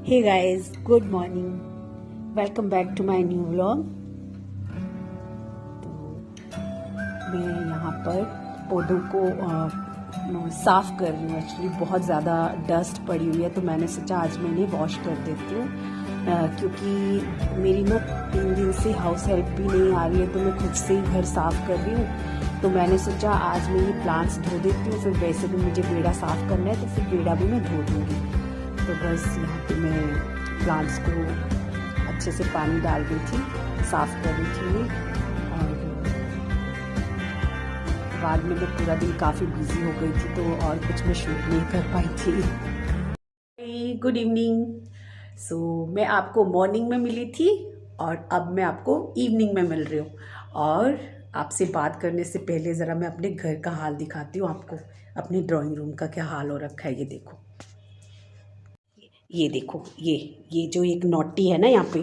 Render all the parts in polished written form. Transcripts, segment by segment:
Hey guys, good morning, welcome back to my new vlog. तो मैं यहाँ पर पौधों को साफ़ कर रही हूँ। एक्चुअली बहुत ज़्यादा डस्ट पड़ी हुई है, तो मैंने सोचा आज मैं इन्हें वॉश कर देती हूँ, क्योंकि मेरी ना 3 दिन से हाउस हेल्प भी नहीं आ रही है, तो मैं खुद से ही घर साफ़ कर रही हूँ। तो मैंने सोचा आज मैं ये प्लांट्स धो देती हूँ, फिर वैसे भी मुझे बेड़ा साफ़ करना है, तो फिर बेड़ा भी मैं धो दूँगी। तो बस यहाँ पे मैं प्लांट्स को अच्छे से पानी डाल रही थी, साफ़ कर रही थी। और बाद में मैं पूरा दिन काफ़ी बिजी हो गई थी, तो और कुछ मैं शूट नहीं कर पाई थी। Good evening. सो मैं आपको मॉर्निंग में मिली थी और अब मैं आपको इवनिंग में मिल रही हूँ। और आपसे बात करने से पहले ज़रा मैं अपने घर का हाल दिखाती हूँ आपको। अपनी ड्राइंग रूम का क्या हाल हो रखा है, ये देखो। ये देखो, ये जो एक नॉटी है ना यहाँ पे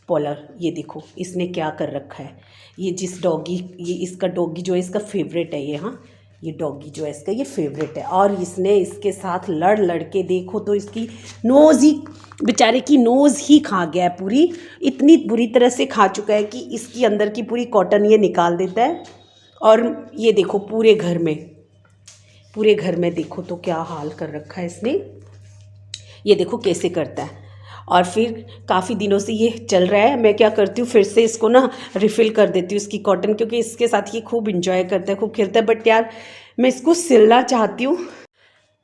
पॉलर, ये देखो इसने क्या कर रखा है। ये जिस डॉगी, ये इसका डॉगी जो है इसका फेवरेट है ये। हाँ, ये डॉगी जो है इसका ये फेवरेट है, और इसने इसके साथ लड़ लड़ के देखो तो इसकी नोज़ ही, बेचारे की नोज़ ही खा गया है पूरी। इतनी बुरी तरह से खा चुका है कि इसकी अंदर की पूरी कॉटन ये निकाल देता है। और ये देखो पूरे घर में देखो तो क्या हाल कर रखा है इसने। ये देखो कैसे करता है। और फिर काफ़ी दिनों से ये चल रहा है। मैं क्या करती हूँ, फिर से इसको ना रिफ़िल कर देती हूँ इसकी कॉटन, क्योंकि इसके साथ ये खूब इंजॉय करता है, खूब खेलता है। बट यार मैं इसको सिलना चाहती हूँ,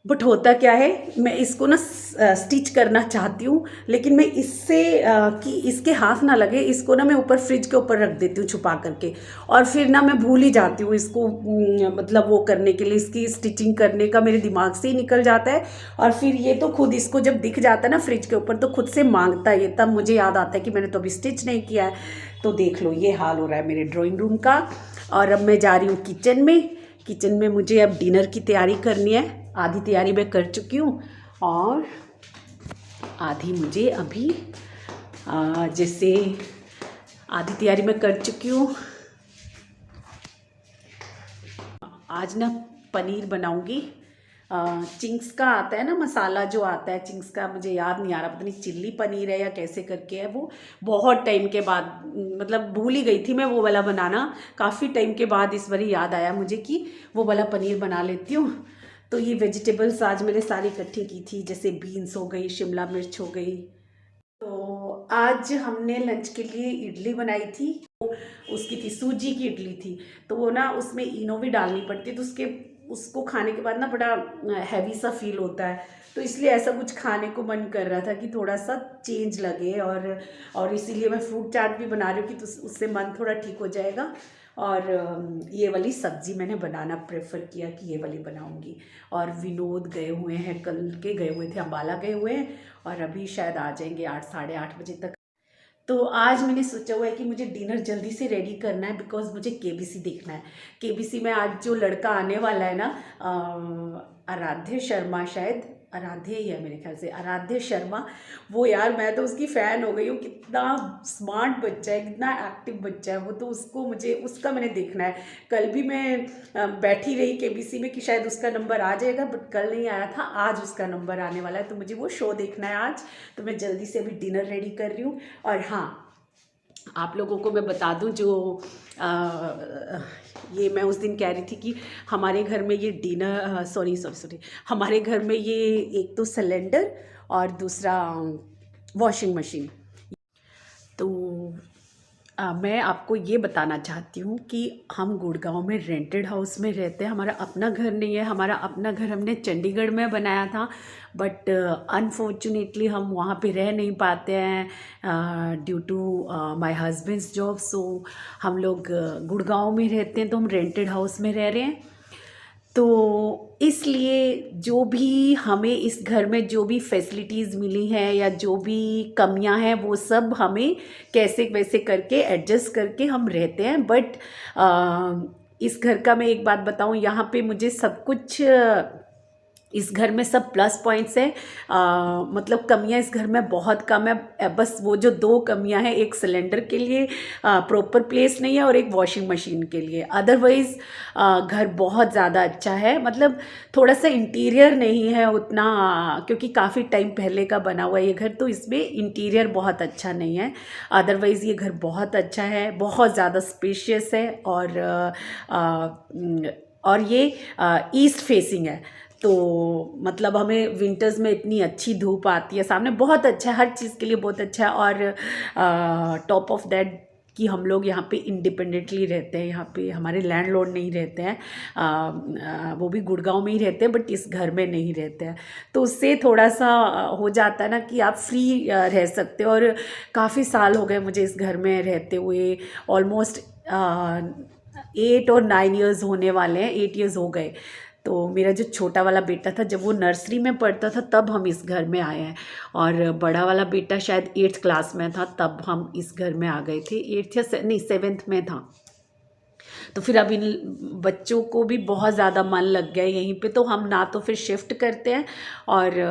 बट होता क्या है, मैं इसको ना स्टिच करना चाहती हूँ, लेकिन मैं इससे कि इसके हाथ ना लगे, इसको ना मैं ऊपर फ्रिज के ऊपर रख देती हूँ छुपा करके। और फिर ना मैं भूल ही जाती हूँ इसको, मतलब वो करने के लिए, इसकी स्टिचिंग करने का मेरे दिमाग से ही निकल जाता है। और फिर ये तो खुद, इसको जब दिख जाता है ना फ्रिज के ऊपर, तो खुद से मांगता है ये, तब मुझे याद आता है कि मैंने तो अभी स्टिच नहीं किया है। तो देख लो ये हाल हो रहा है मेरे ड्राइंग रूम का। और अब मैं जा रही हूँ किचन में मुझे अब डिनर की तैयारी करनी है। आधी तैयारी मैं कर चुकी हूँ और आधी मुझे अभी जैसे आधी तैयारी मैं कर चुकी हूँ। आज ना पनीर बनाऊँगी। चिंग्स का आता है ना मसाला, जो आता है चिंग्स का, मुझे याद नहीं आ रहा, पता नहीं चिल्ली पनीर है या कैसे करके है वो। बहुत टाइम के बाद, मतलब भूल ही गई थी मैं वो वाला बनाना। काफ़ी टाइम के बाद इस बार याद आया मुझे कि वो वाला पनीर बना लेती हूँ। तो ये वेजिटेबल्स आज मैंने सारी इकट्ठी की थी, जैसे बीन्स हो गई, शिमला मिर्च हो गई। तो आज हमने लंच के लिए इडली बनाई थी। उसकी थी सूजी की इडली थी, तो वो ना उसमें इनो भी डालनी पड़ती है, तो उसको खाने के बाद ना बड़ा हैवी सा फील होता है। तो इसलिए ऐसा कुछ खाने को मन कर रहा था कि थोड़ा सा चेंज लगे, और इसीलिए मैं फ्रूट चाट भी बना रही हूँ कि तो उससे मन थोड़ा ठीक हो जाएगा। और ये वाली सब्ज़ी मैंने बनाना प्रेफर किया कि ये वाली बनाऊंगी। और विनोद गए हुए हैं, कल के गए हुए थे, अम्बाला गए हुए हैं, और अभी शायद आ जाएंगे 8 साढ़े 8 बजे तक। तो आज मैंने सोचा हुआ है कि मुझे डिनर जल्दी से रेडी करना है, बिकॉज मुझे केबीसी देखना है। केबीसी में आज जो लड़का आने वाला है ना, आराध्य शर्मा, शायद आराध्य ही है मेरे ख्याल से, आराध्य शर्मा। वो यार मैं तो उसकी फ़ैन हो गई हूँ। कितना स्मार्ट बच्चा है, कितना एक्टिव बच्चा है वो। तो उसका मैंने देखना है। कल भी मैं बैठी रही केबीसी में कि शायद उसका नंबर आ जाएगा, बट कल नहीं आया था, आज उसका नंबर आने वाला है, तो मुझे वो शो देखना है आज। तो मैं जल्दी से अभी डिनर रेडी कर रही हूँ। और हाँ, आप लोगों को मैं बता दूं, जो ये मैं उस दिन कह रही थी कि हमारे घर में ये डिनर, सॉरी, हमारे घर में ये एक तो सिलेंडर और दूसरा वॉशिंग मशीन। तो मैं आपको ये बताना चाहती हूँ कि हम गुड़गांव में रेंटेड हाउस में रहते हैं। हमारा अपना घर नहीं है। हमारा अपना घर हमने चंडीगढ़ में बनाया था, बट अनफॉर्चुनेटली हम वहाँ पे रह नहीं पाते हैं due to my husband's job. So हम लोग गुड़गांव में रहते हैं, तो हम रेंटेड हाउस में रह रहे हैं। तो इसलिए जो भी हमें इस घर में जो भी फैसिलिटीज़ मिली हैं या जो भी कमियां हैं, वो सब हमें कैसे वैसे करके एडजस्ट करके हम रहते हैं। बट इस घर का मैं एक बात बताऊं, यहाँ पे मुझे सब कुछ इस घर में सब प्लस पॉइंट्स हैं। मतलब कमियां इस घर में बहुत कम है। बस वो जो दो कमियां हैं, एक सिलेंडर के लिए प्रॉपर प्लेस नहीं है और एक वॉशिंग मशीन के लिए। अदरवाइज़ घर बहुत ज़्यादा अच्छा है। मतलब थोड़ा सा इंटीरियर नहीं है उतना, क्योंकि काफ़ी टाइम पहले का बना हुआ है ये घर, तो इसमें इंटीरियर बहुत अच्छा नहीं है। अदरवाइज़ ये घर बहुत अच्छा है, बहुत ज़्यादा स्पेशियस है और ये ईस्ट फेसिंग है। तो मतलब हमें विंटर्स में इतनी अच्छी धूप आती है सामने, बहुत अच्छा है, हर चीज़ के लिए बहुत अच्छा है। और टॉप ऑफ दैट कि हम लोग यहाँ पे इंडिपेंडेंटली रहते हैं, यहाँ पे हमारे लैंडलॉर्ड नहीं रहते हैं। वो भी गुड़गांव में ही रहते हैं, बट इस घर में नहीं रहते हैं। तो उससे थोड़ा सा हो जाता है ना कि आप फ्री रह सकते हो। और काफ़ी साल हो गए मुझे इस घर में रहते हुए, ऑलमोस्ट 8 और 9 ईयर्स होने वाले हैं, 8 ईयर्स हो गए। तो मेरा जो छोटा वाला बेटा था, जब वो नर्सरी में पढ़ता था तब हम इस घर में आए हैं, और बड़ा वाला बेटा शायद 8th क्लास में था तब हम इस घर में आ गए थे। 8th या नहीं 7th में था। तो फिर अब इन बच्चों को भी बहुत ज़्यादा मन लग गया यहीं पे, तो हम ना तो फिर शिफ्ट करते हैं और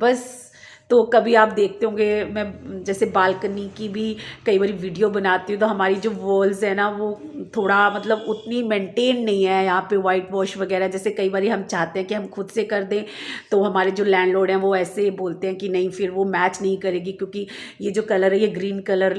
बस। तो कभी आप देखते होंगे मैं जैसे बालकनी की भी कई बार वीडियो बनाती हूँ, तो हमारी जो वॉल्स है ना वो थोड़ा मतलब उतनी मेंटेन नहीं है यहाँ पे, वाइट वॉश वगैरह जैसे कई बार हम चाहते हैं कि हम खुद से कर दें, तो हमारे जो लैंडलॉर्ड हैं वो ऐसे बोलते हैं कि नहीं, फिर वो मैच नहीं करेगी, क्योंकि ये जो कलर है ये ग्रीन कलर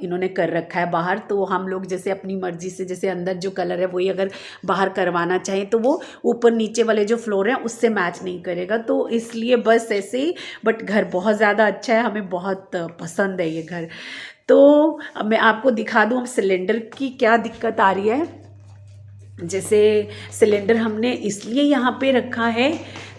इन्होंने कर रखा है बाहर। तो हम लोग जैसे अपनी मर्जी से, जैसे अंदर जो कलर है वही अगर बाहर करवाना चाहें तो वो ऊपर नीचे वाले जो फ्लोर हैं उससे मैच नहीं करेगा, तो इसलिए बस ऐसे ही। बट घर बहुत ज़्यादा अच्छा है, हमें बहुत पसंद है ये घर। तो अब मैं आपको दिखा दूँ अब सिलेंडर की क्या दिक्कत आ रही है। जैसे सिलेंडर हमने इसलिए यहाँ पे रखा है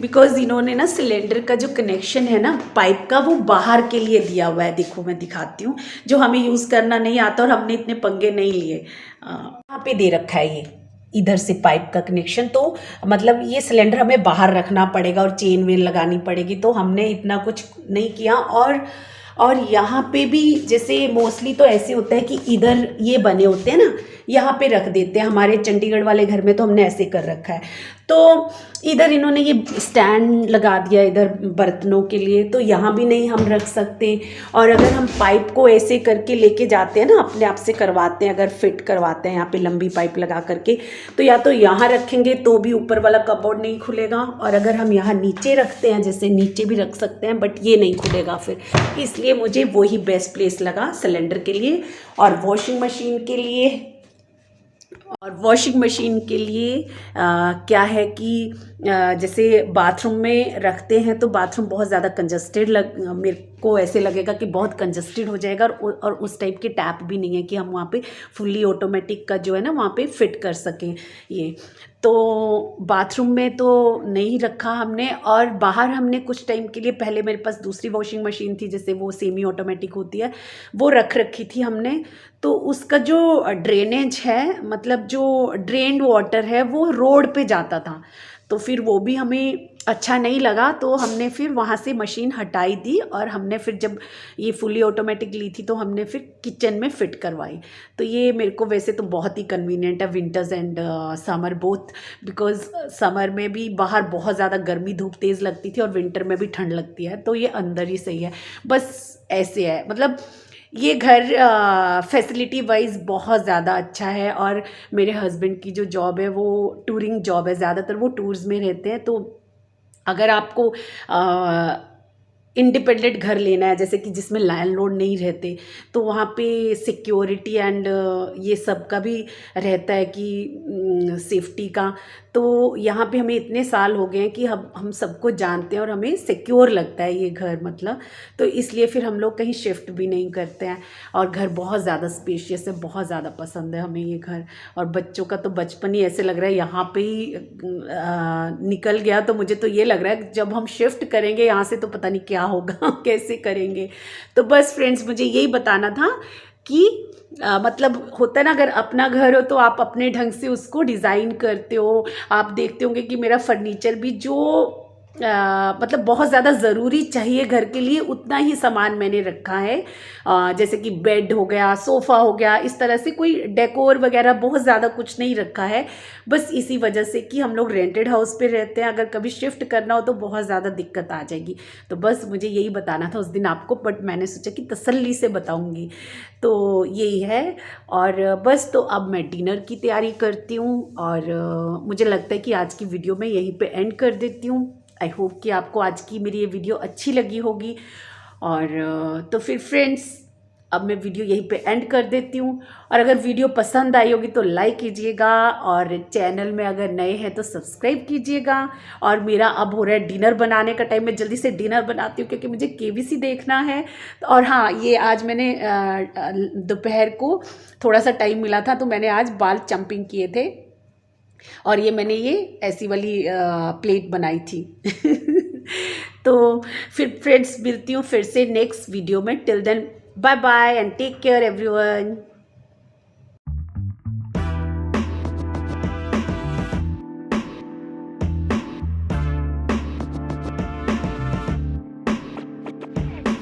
बिकॉज़ इन्होंने ना सिलेंडर का जो कनेक्शन है ना पाइप का, वो बाहर के लिए दिया हुआ है। देखो मैं दिखाती हूँ, जो हमें यूज़ करना नहीं आता और हमने इतने पंगे नहीं लिए। यहाँ पे दे रखा है ये इधर से पाइप का कनेक्शन, तो मतलब ये सिलेंडर हमें बाहर रखना पड़ेगा और चेन वेन लगानी पड़ेगी, तो हमने इतना कुछ नहीं किया। और यहाँ पे भी जैसे मोस्टली तो ऐसे होता है कि इधर ये बने होते हैं ना, यहाँ पे रख देते हैं। हमारे चंडीगढ़ वाले घर में तो हमने ऐसे कर रखा है। तो इधर इन्होंने ये स्टैंड लगा दिया इधर बर्तनों के लिए, तो यहाँ भी नहीं हम रख सकते। और अगर हम पाइप को ऐसे करके लेके जाते हैं ना, अपने आप से करवाते हैं, अगर फिट करवाते हैं यहाँ पे लंबी पाइप लगा करके, तो या तो यहाँ रखेंगे तो भी ऊपर वाला कपबोर्ड नहीं खुलेगा, और अगर हम यहाँ नीचे रखते हैं, जैसे नीचे भी रख सकते हैं, बट ये नहीं खुलेगा फिर। इसलिए मुझे वही बेस्ट प्लेस लगा सिलेंडर के लिए। और वॉशिंग मशीन के लिए क्या है कि जैसे बाथरूम में रखते हैं तो बाथरूम बहुत ज़्यादा कंजस्टेड मेरे को ऐसे लगेगा कि बहुत कंजस्टेड हो जाएगा, और उस टाइप के टैप भी नहीं है कि हम वहाँ पे फुल्ली ऑटोमेटिक का जो है ना वहाँ पे फिट कर सकें ये। तो बाथरूम में तो नहीं रखा हमने। और बाहर हमने कुछ टाइम के लिए, पहले मेरे पास दूसरी वॉशिंग मशीन थी, जैसे वो सेमी ऑटोमेटिक होती है, वो रख रखी थी हमने। तो उसका जो ड्रेनेज है, मतलब जो ड्रेन्ड वाटर है, वो रोड पे जाता था, तो फिर वो भी हमें अच्छा नहीं लगा, तो हमने फिर वहाँ से मशीन हटाई दी। और हमने फिर जब ये फुली ऑटोमेटिक ली थी तो हमने फिर किचन में फ़िट करवाई। तो ये मेरे को वैसे तो बहुत ही कन्वीनियंट है, winters and summer both, because summer में भी बाहर बहुत ज़्यादा गर्मी धूप तेज़ लगती थी और विंटर में भी ठंड लगती है, तो ये अंदर ही सही है। बस ऐसे है, मतलब ये घर फैसिलिटी वाइज बहुत ज़्यादा अच्छा है। और मेरे हस्बैंड की जो जॉब है वो टूरिंग जॉब है, ज़्यादातर वो टूर्स में रहते हैं। तो अगर आपको इंडिपेंडेंट घर लेना है, जैसे कि जिसमें लैंडलॉर्ड नहीं रहते, तो वहाँ पे सिक्योरिटी एंड ये सब का भी रहता है कि सेफ्टी का। तो यहाँ पे हमें इतने साल हो गए हैं कि हम सबको जानते हैं और हमें सिक्योर लगता है ये घर, मतलब तो इसलिए फिर हम लोग कहीं शिफ्ट भी नहीं करते हैं। और घर बहुत ज़्यादा स्पेशियस है, बहुत ज़्यादा पसंद है हमें ये घर। और बच्चों का तो बचपन ही ऐसे लग रहा है यहाँ पे ही निकल गया। तो मुझे तो ये लग रहा है जब हम शिफ्ट करेंगे यहाँ से तो पता नहीं क्या होगा कैसे करेंगे। तो बस फ्रेंड्स, मुझे यही बताना था कि मतलब होता है ना, अगर अपना घर हो तो आप अपने ढंग से उसको डिज़ाइन करते हो। आप देखते होंगे कि मेरा फर्नीचर भी जो मतलब बहुत ज़्यादा ज़रूरी चाहिए घर के लिए उतना ही सामान मैंने रखा है। जैसे कि बेड हो गया, सोफ़ा हो गया, इस तरह से कोई डेकोर वगैरह बहुत ज़्यादा कुछ नहीं रखा है। बस इसी वजह से कि हम लोग रेंटेड हाउस पे रहते हैं, अगर कभी शिफ्ट करना हो तो बहुत ज़्यादा दिक्कत आ जाएगी। तो बस मुझे यही बताना था उस दिन आपको, बट मैंने सोचा कि तसल्ली से बताऊँगी। तो यही है। और बस तो अब मैं डिनर की तैयारी करती हूँ और मुझे लगता है कि आज की वीडियो मैं यहीं पे एंड कर देती हूँ। आई होप कि आपको आज की मेरी ये वीडियो अच्छी लगी होगी। और तो फिर फ्रेंड्स, अब मैं वीडियो यहीं पे एंड कर देती हूँ। और अगर वीडियो पसंद आई होगी तो लाइक कीजिएगा, और चैनल में अगर नए हैं तो सब्सक्राइब कीजिएगा। और मेरा अब हो रहा है डिनर बनाने का टाइम, मैं जल्दी से डिनर बनाती हूँ क्योंकि मुझे केबीसी देखना है। और हाँ, ये आज मैंने दोपहर को थोड़ा सा टाइम मिला था तो मैंने आज बाल चंपिंग किए थे, और ये मैंने ये ऐसी वाली प्लेट बनाई थी। तो फिर फ्रेंड्स मिलती हूँ फिर से नेक्स्ट वीडियो में। Till then bye bye and take care everyone.